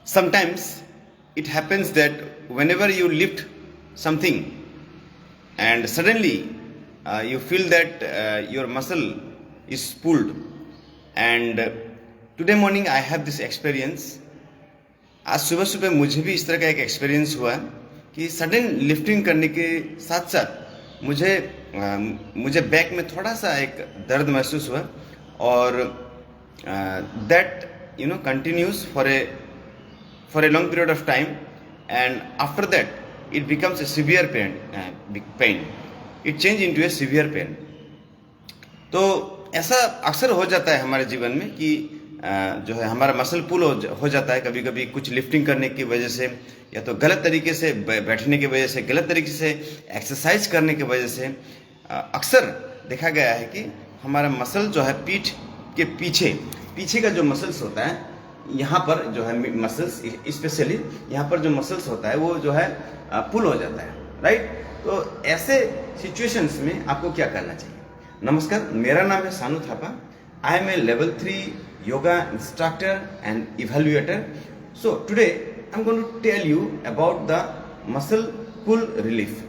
Sometimes it happens that whenever you lift something and suddenly you feel that your muscle is pulled, and today morning I have this experience. आज सुबह सुबह मुझे भी इस तरह का एक एक्सपीरियंस हुआ कि सडन लिफ्टिंग करने के साथ साथ मुझे बैक में थोड़ा सा एक दर्द महसूस हुआ, और that continues for a long period of time, and after that it becomes a severe pain. It change into a severe pain. तो ऐसा अक्सर हो जाता है हमारे जीवन में कि जो है हमारा मसल पुल हो जाता है कभी कभी कुछ लिफ्टिंग करने की वजह से, या तो गलत तरीके से बैठने की वजह से, गलत तरीके से एक्सरसाइज करने की वजह से। अक्सर देखा गया है कि हमारा मसल जो है पीठ के पीछे का जो मसल्स होता है, यहाँ पर जो है मसल्स, स्पेशली यहाँ पर जो मसल्स होता है वो जो है पुल हो जाता है, राइट। तो ऐसे सिचुएशंस में आपको क्या करना चाहिए? नमस्कार, मेरा नाम है Sanu Thapa. I am a level 3 yoga instructor and evaluator. So today I am going to tell you about the muscle pull relief,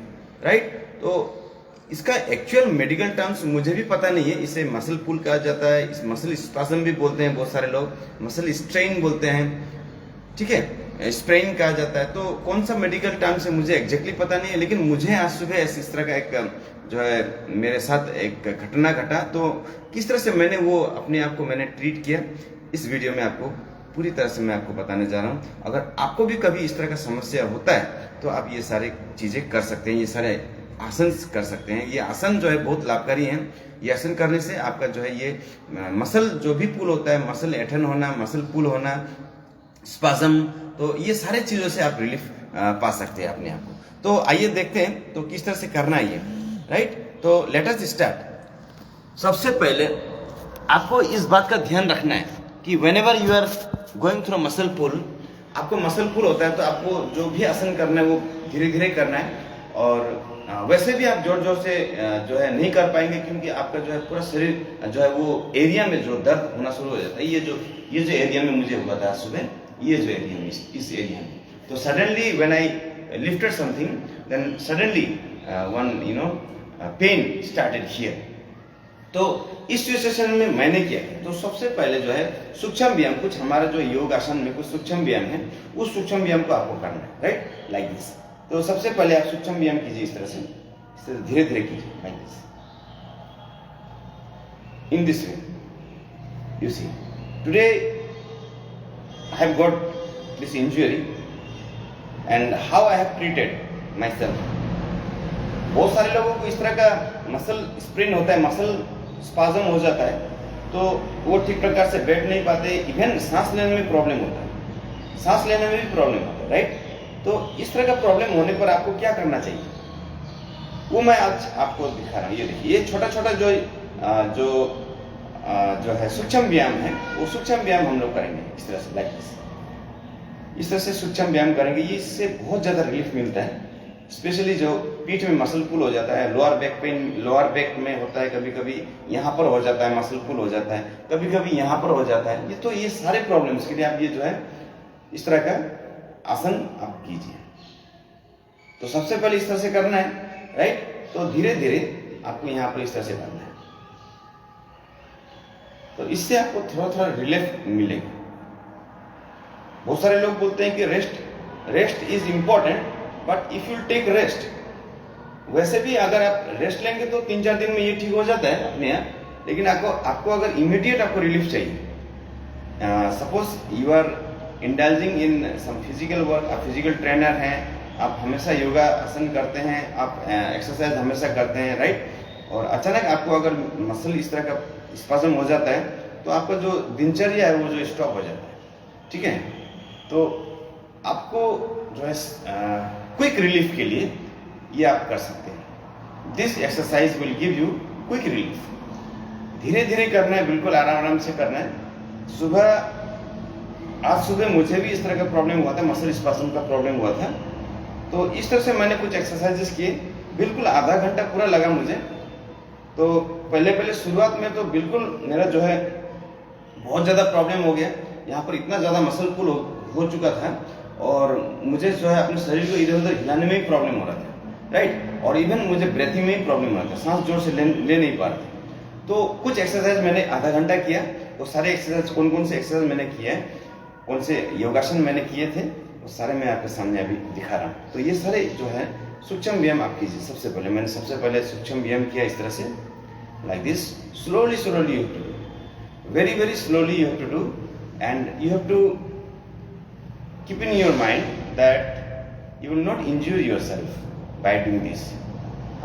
right. तो इसका एक्चुअल मेडिकल टर्म्स मुझे भी पता नहीं है। इसे मसल पुल कहा जाता है, इस मसल स्पाज्म भी बोलते हैं बहुत सारे लोग, मसल स्ट्रेन बोलते हैं, ठीक है, स्प्रेन कहा जाता है। तो कौन सा मेडिकल टर्म्स है मुझे एग्जैक्टली पता नहीं है, लेकिन मुझे आज सुबह इस तरह का एक जो है मेरे साथ एक घटना घटा। तो किस तरह से मैंने वो अपने आप को मैंने ट्रीट किया, इस वीडियो में आपको पूरी तरह से मैं आपको बताने जा रहा हूँ। अगर आपको भी कभी इस तरह का समस्या होता है तो आप ये सारी चीजें कर सकते हैं, ये सारे आसन कर सकते हैं। ये आसन जो है बहुत लाभकारी हैं। ये आसन करने से आपका जो है ये मसल जो भी पुल होता है, मसल ऐठन होना, मसल पुल होना, स्पाज्म, तो ये सारे चीजों से आप रिलीफ पा सकते हैं अपने आप को। तो आइए देखते हैं तो किस तरह से करना है ये, राइट। तो लेट अस स्टार्ट। सबसे पहले आपको इस बात का ध्यान रखना है कि whenever you are going through muscle pull, आपको मसल पुल होता है तो आपको जो भी आसन करना है वो धीरे धीरे करना है। और वैसे भी आप जोर जोर से जो है नहीं कर पाएंगे, क्योंकि आपका जो है पूरा शरीर जो है वो एरिया में जो दर्द होना शुरू हो जाता है। ये जो एरिया में मुझे हुआ था सुबह, ये जो एरिया में, इस एरिया में, तो suddenly when I lifted something, then suddenly one pain started here. तो इस सिचुएशन में मैंने क्या किया, तो सबसे पहले जो है सूक्ष्म व्यायाम, कुछ हमारा जो योग आसन में कुछ सूक्ष्म व्यायाम है, उस सूक्ष्म व्यायाम को आपको करना है, राइट, लाइक दिस। तो सबसे पहले आप सूक्ष्म व्यायाम कीजिए इस तरह से धीरे धीरे कीजिए, like this, in this way. You see, today I have got this injury and how I have treated myself. बहुत सारे लोगों को इस तरह का मसल स्प्रेन होता है, मसल स्पाज्म हो जाता है, तो वो ठीक प्रकार से बैठ नहीं पाते, इवन सांस लेने में प्रॉब्लम होता है, सांस लेने में भी प्रॉब्लम होता है, राइट। तो इस तरह का प्रॉब्लम होने पर आपको क्या करना चाहिए वो मैं आज आपको दिखा रहा हूँ। ये देखिए, ये छोटा छोटा जो है सूक्ष्म व्यायाम है, वो सूक्ष्म व्यायाम हम लोग करेंगे इस तरह से, लाइक दिस। इस तरह से सूक्ष्म व्यायाम करेंगे, ये इससे बहुत ज्यादा रिलीफ मिलता है। स्पेशली जो पीठ में मसल पुल हो जाता है, lower back pain, lower back में होता है, कभी कभी यहाँ पर हो जाता है, मसल पुल हो जाता है, कभी कभी यहाँ पर हो जाता है। ये तो ये सारे प्रॉब्लम्स के लिए आप ये जो है इस तरह का आसन आप कीजिए। तो सबसे पहले इस तरह से करना है, राइट। तो धीरे धीरे आपको यहाँ पर इस तरह से करना है, तो इससे आपको थोड़ा थोड़ा रिलीफ मिलेगा। बहुत सारे लोग बोलते हैं कि rest is important, but if you take rest, वैसे भी अगर आप रेस्ट लेंगे तो 3-4 दिन में ये ठीक हो जाता है अपने आप। लेकिन आपको अगर इमीडिएट आपको रिलीफ चाहिए, suppose you are indulging in some physical work, आप फिजिकल ट्रेनर हैं, आप हमेशा योगा आसन करते हैं, आप एक्सरसाइज हमेशा करते हैं, राइट। और अचानक आपको अगर मसल इस तरह का स्पाज्म हो जाता है तो आपका जो दिनचर्या है वो जो स्टॉप हो जाता है, ठीक है। तो आपको जो है क्विक रिलीफ के लिए ये आप कर सकते हैं। This exercise will give you quick relief. धीरे धीरे करना है, बिल्कुल आराम से करना है। आज सुबह मुझे भी इस तरह का प्रॉब्लम हुआ था, मसल स्पाज्म का प्रॉब्लम हुआ था। तो इस तरह से मैंने कुछ एक्सरसाइजेस किए, बिल्कुल आधा घंटा पूरा लगा मुझे। तो पहले शुरुआत में तो बिल्कुल मेरा जो है बहुत ज़्यादा प्रॉब्लम हो गया, यहाँ पर इतना ज़्यादा मसल पुल हो चुका था और मुझे जो है अपने शरीर को इधर उधर हिलाने में ही प्रॉब्लम हो रहा था, राइट। और इवन मुझे ब्रेथिंग में ही प्रॉब्लम हो रहा था, सांस जोर से ले नहीं पा रहा था। तो कुछ एक्सरसाइज मैंने आधा घंटा किया। वो सारे एक्सरसाइज कौन कौन से एक्सरसाइज मैंने किए हैं, कौन से योगासन मैंने किए थे, वो सारे मैं आपके सामने अभी दिखा रहा हूँ। तो ये सारे जो है सूक्ष्म व्यायाम आप कीजिए। सबसे पहले मैंने सूक्ष्म व्यायाम किया इस तरह से, like this. Slowly slowly you have to do, very very slowly you have to do, and you have to keep in your mind that you will not injure yourself by doing this.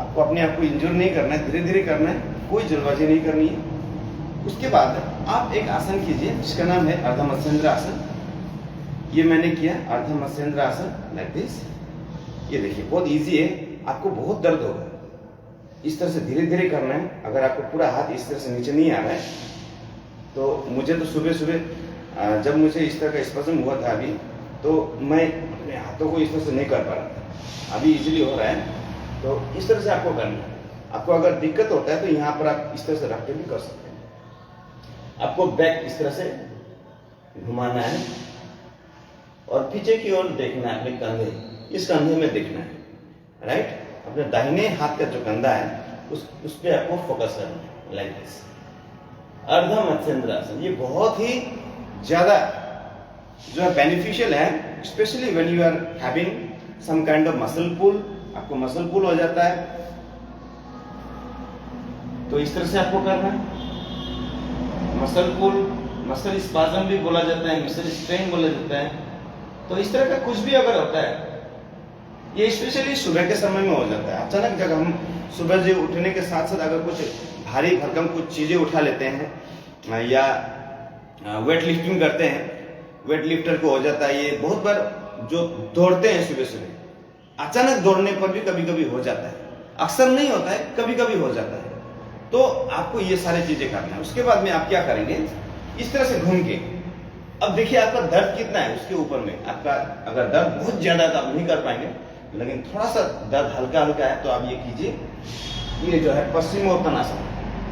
आपको अपने आप को इंज्योर नहीं करना है, धीरे धीरे करना है, कोई जल्दबाजी नहीं करनी है। उसके बाद आप एक आसन कीजिए जिसका नाम है अर्ध मत्स्येंद्र आसन। ये मैंने किया अर्ध मत्स्येंद्र आसन, लाइक दिस। ये देखिए बहुत इजी है, आपको बहुत दर्द होगा, इस तरह से धीरे धीरे करना है। अगर आपको पूरा हाथ इस तरह से नीचे नहीं आ रहा है, तो मुझे तो सुबह सुबह जब मुझे इस तरह का स्पазम हुआ था अभी, तो मैं अपने हाथों को इस तरह से नहीं कर पा रहा था। अभी इजीली हो रहा है। तो इस तरह से आपको करना है। आपको अगर दिक्कत होता है तो यहाँ पर आप इस तरह से रख के भी कर सकते हैं। आपको बैक इस तरह से घुमाना है और पीछे की ओर देखना है, अपने कंधे, इस कंधे में देखना है, राइट। अपने दाहिने हाथ का जो कंधा है उस पे आपको फोकस करना है, लाइक दिस। अर्ध मत्स्येंद्र आसन ये बहुत ही ज्यादा जो है बेनिफिशियल है, specially when you are having some kind of muscle pull. आपको मसल पुल हो जाता है, तो इस तरह से आपको करना है। मसल पुल, मसल स्पाज्म भी बोला जाता है, मसल स्ट्रेन बोला जाता है। तो इस तरह का कुछ भी अगर होता है, ये स्पेशली सुबह के समय में हो जाता है। अचानक जब हम सुबह जो उठने के साथ साथ अगर कुछ भारी भरकम कुछ चीजें उठा लेते हैं या वेट लिफ्टिंग करते हैं, वेट लिफ्टर को हो जाता है। ये बहुत बार जो दौड़ते हैं सुबह सुबह, अचानक दौड़ने पर भी कभी कभी हो जाता है, अक्सर नहीं होता है, कभी कभी हो जाता है। तो आपको ये सारी चीजें करना है। उसके बाद में आप क्या करेंगे, इस तरह से घूम के। अब देखिए आपका दर्द कितना है उसके ऊपर में। आपका अगर दर्द बहुत ज्यादा है तो आप नहीं कर पाएंगे, लेकिन थोड़ा सा दर्द हल्का हल्का है तो आप ये कीजिए। ये जो है पश्चिमोत्तानासन।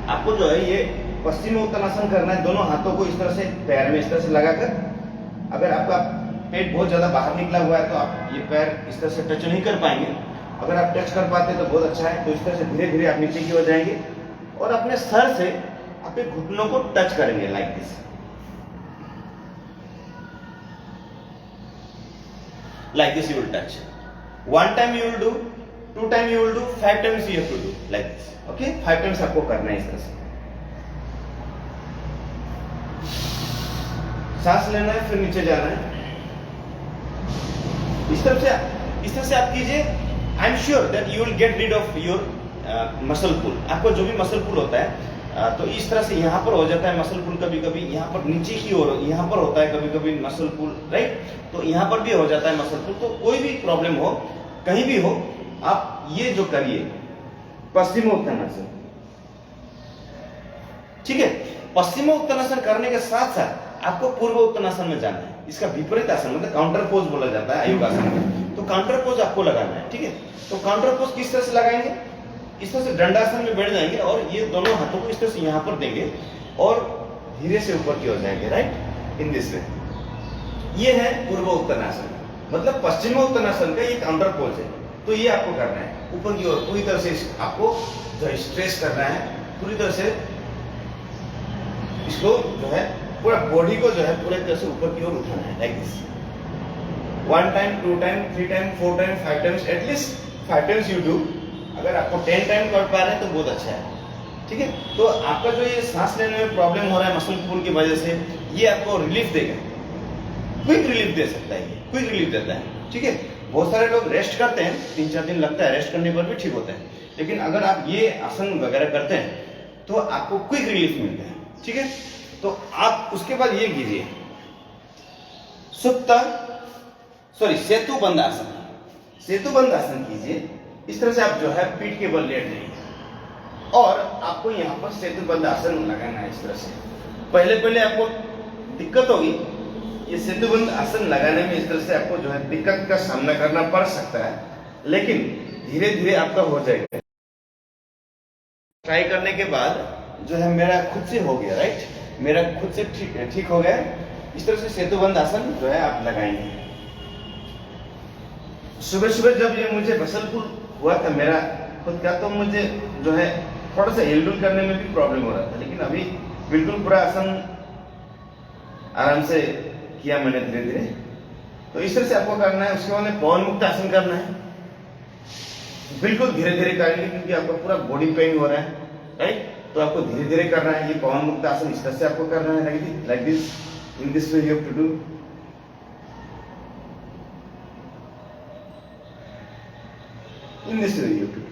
आपको जो है ये पश्चिमोत्तानासन करना है। दोनों हाथों को इस तरह से पैर में इस तरह से लगाकर, अगर आपका पेट बहुत ज्यादा बाहर निकला हुआ है तो आप ये पैर इस तरह से टच नहीं कर पाएंगे। अगर आप टच कर पाते तो बहुत अच्छा है। तो इस तरह से धीरे धीरे आप नीचे की ओर जाएंगे और अपने सर से अपने घुटनों को टच करेंगे, like this. Like this you will touch. One time you will do, 2 time you will do, 5 times you have to do like this. Okay? 5 times आपको करना है इस तरह से। सांस लेना है, फिर नीचे जाना है। इस तरह से आप कीजिए। I am sure that you will get rid of your muscle pull. आपको जो भी मसल पुल होता है तो इस तरह से यहाँ पर हो जाता है मसल पुल, कभी कभी यहाँ पर नीचे की ओर यहाँ पर होता है कभी कभी मसल पुल, राइट। तो यहाँ पर भी हो जाता है मसल पुल। तो कोई भी प्रॉब्लम हो, कहीं भी हो, आप ये जो करिए पश्चिमोत्तानासन, ठीक है। पश्चिमोत्तानासन करने के साथ साथ आपको पूर्वोत्तानासन में जाना है। इसका विपरीत आसन मतलब काउंटर पोज बोला जाता है योगासन में। तो काउंटर पोज आपको लगाना है, ठीक है। तो काउंटर पोज किस तरह से लगाएंगे, इस तरह से दंडासन में बैठ जाएंगे और ये दोनों हाथों को इस तरह से यहाँ पर देंगे और धीरे से ऊपर की ओर जाएंगे, राइट, इन दिस वे। ये है पूर्वोत्तानासन, मतलब पश्चिमोत्तानासन का ये काउंटर पोज है। तो ये आपको करना है ऊपर की ओर, पूरी तरह से आपको जो स्ट्रेच करना है, पूरी तरह से इसको जो है पूरा बॉडी को जो है पूरी तरह से ऊपर की ओर उठाना है, like this. 1 time, 2 time, 3 time, 4 time, 5 times, at least 5 times you do. अगर आपको 10 टाइम कर पा रहे हैं तो बहुत अच्छा है, ठीक है। तो आपका जो ये सांस लेने में प्रॉब्लम हो रहा है मसल पुल की वजह से, ये आपको रिलीफ देगा, क्विक रिलीफ दे सकता है, ये क्विक रिलीफ देता है, ठीक है। बहुत सारे लोग रेस्ट करते हैं, 3-4 दिन लगता है, रेस्ट करने पर भी ठीक होता है। लेकिन अगर आप ये आसन वगैरह करते हैं तो आपको क्विक रिलीफ मिलता है, ठीक है। तो आप उसके बाद ये कीजिए सेतुबंध आसन। सेतुबंध आसन कीजिए। इस तरह से आप जो है पीठ के बल लेट जाइए और आपको यहाँ पर सेतुबंध आसन लगाना है इस तरह से। पहले आपको दिक्कत होगी, ये सेतुबंध आसन लगाने में इस तरह से आपको जो है दिक्कत का सामना करना पड़ सकता है, लेकिन धीरे धीरे आपका हो जाएगा। ट्राई करने के बाद जो है मेरा खुद से हो गया, राइट, मेरा खुद से ठीक हो गया। इस तरह से सेतुबंद आसन जो है आप लगाएंगे। सुबह सुबह जब ये मुझे बसलपुर हुआ था मेरा खुद का, तो मुझे जो है थोड़ा सा हिलडुल करने में भी प्रॉब्लम हो रहा था, लेकिन अभी बिल्कुल पूरा आसन आराम से किया मैंने धीरे धीरे। तो इस तरह से आपको करना है। उसके बाद में पवन मुक्त आसन करना है, बिल्कुल धीरे धीरे करेंगे क्योंकि आपका पूरा बॉडी पेन हो रहा है, राइट। तो आपको धीरे धीरे करना है। ये पवन मुक्त आसन इस तरह से आपको करना है, like this, in this way you have to do. In this way you have to do,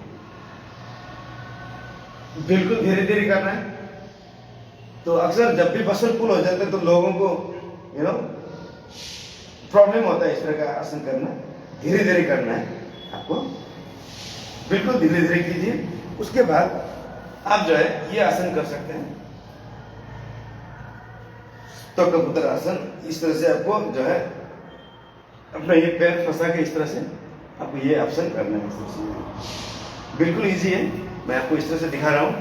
बिल्कुल धीरे धीरे करना है। तो अक्सर जब भी मसल पुल हो जाते हैं तो लोगों को प्रॉब्लम होता है इस तरह का आसन करना। धीरे धीरे करना है आपको, बिल्कुल धीरे धीरे कीजिए। उसके बाद आप जो है ये आसन कर सकते हैं, तो कबूतर आसन। इस तरह से आपको जो है अपना ये पैर फंसा के इस तरह से आपको ये आसन करना है। इस तरह से बिल्कुल इजी है, मैं आपको इस तरह से दिखा रहा हूं।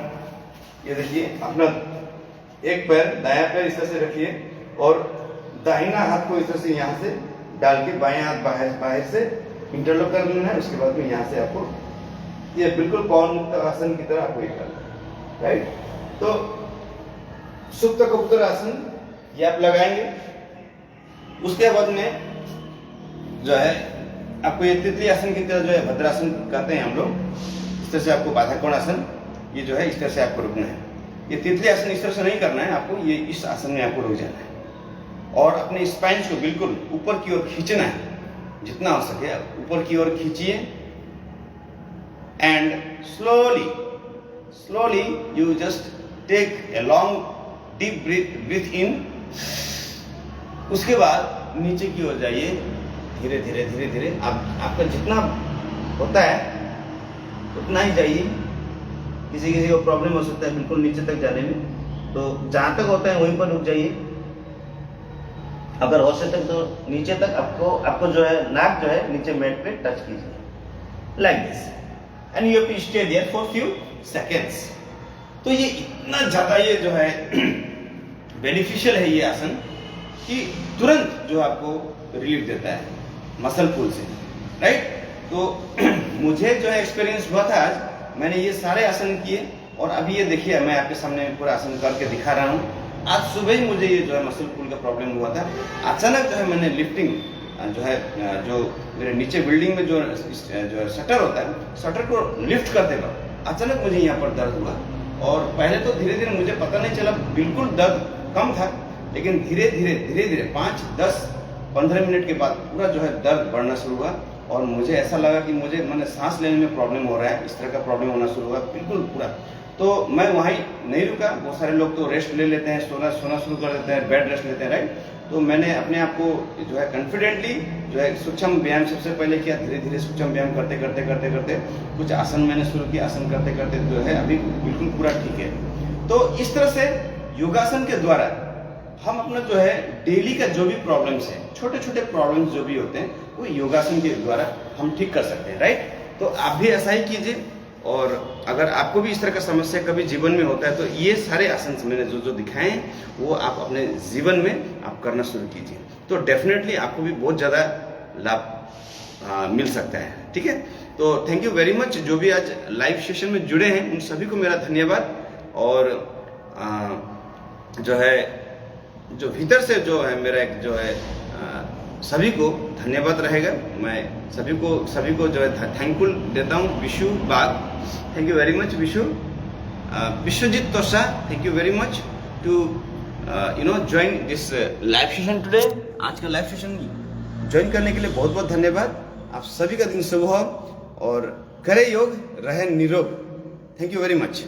ये देखिए, अपना एक पैर, दायां पैर इस तरह से रखिए और दाहिना हाथ को इस तरह से यहाँ से डाल के बाएं हाथ बाहर से इंटरलॉक कर लेना है। उसके बाद में यहाँ से आपको ये बिल्कुल पवन मुक्त आसन की तरह आपको ये करना है, राइट। तो सुप्त कबूतर आसन ये आप लगाएंगे। उसके बाद में जो है आपको ये तितली आसन की तरह जो है भद्रासन करते हैं हम लोग। इस तरह से आपको बाधा कोण आसन ये जो है इस तरह से आपको रुकना है। ये तितली आसन इस तरह से नहीं करना है आपको, ये इस आसन में आपको रुक जाना है और अपने स्पाइन को बिल्कुल ऊपर की ओर खींचना है, जितना हो सके ऊपर की ओर खींचिए and slowly you just take a long deep breath in. उसके बाद नीचे की ओर जाइए धीरे धीरे धीरे धीरे। आपका जितना होता है उतना ही जाइए। किसी किसी को प्रॉब्लम हो सकता है बिल्कुल नीचे तक जाने में, तो जहां तक होता है वहीं पर रुक जाइए। अगर हो सके तो नीचे तक आपको जो है नाक जो है नीचे मैट पे टच कीजिए, like this, and you have to stay there for few seconds. तो ये इतना ज्यादा ये जो है बेनिफिशियल है ये आसन कि तुरंत जो आपको रिलीफ देता है मसल पुल से, राइट। तो मुझे जो है एक्सपीरियंस हुआ था, आज मैंने ये सारे आसन किए और अभी ये देखिए मैं आपके सामने पूरा आसन करके दिखा रहा हूँ। आज सुबह ही मुझे ये जो है मसल पुल का प्रॉब्लम हुआ था। अचानक जो है मैंने लिफ्टिंग जो है जो मेरे नीचे बिल्डिंग में जो शटर होता है, शटर को लिफ्ट करते वक्त अचानक मुझे यहाँ पर दर्द हुआ और पहले तो धीरे धीरे मुझे पता नहीं चला, बिल्कुल दर्द कम था, लेकिन धीरे धीरे 5-10-15 मिनट के बाद पूरा जो है दर्द बढ़ना शुरू हुआ और मुझे ऐसा लगा कि मैंने सांस लेने में प्रॉब्लम हो रहा है, इस तरह का प्रॉब्लम होना शुरू हुआ बिल्कुल पूरा। तो मैं वहीं नहीं रुका। बहुत सारे लोग तो रेस्ट ले लेते हैं, सोना शुरू कर देते हैं, बेड रेस्ट लेते हैं, राइट। तो मैंने अपने आप को जो है कॉन्फिडेंटली जो है सूक्ष्म व्यायाम सबसे पहले किया। धीरे धीरे सूक्ष्म व्यायाम करते कुछ आसन मैंने शुरू किया। आसन करते जो है अभी बिल्कुल पूरा ठीक है। तो इस तरह से योगासन के द्वारा हम अपना जो है डेली का जो भी प्रॉब्लम्स है, छोटे छोटे प्रॉब्लम्स जो भी होते हैं, वो योगासन के द्वारा हम ठीक कर सकते हैं, राइट। तो आप भी ऐसा ही कीजिए और अगर आपको भी इस तरह का समस्या कभी जीवन में होता है तो ये सारे आसन मैंने जो दिखाए हैं वो आप अपने जीवन में आप करना शुरू कीजिए, तो डेफिनेटली आपको भी बहुत ज़्यादा लाभ मिल सकता है, ठीक है। तो थैंक यू वेरी मच। जो भी आज लाइव सेशन में जुड़े हैं उन सभी को मेरा धन्यवाद। और जो है जो भीतर से जो है मेरा एक जो है सभी को धन्यवाद रहेगा। मैं सभी को जो है थैंकफुल देता हूँ। Vishu Bag, thank you very much Vishu. Vishwajit Tosha, thank you very much to join this live session today. आज का लाइव सेशन ज्वाइन करने के लिए बहुत बहुत धन्यवाद। आप सभी का दिन शुभ हो और करे योग, रहे निरोग। Thank you very much.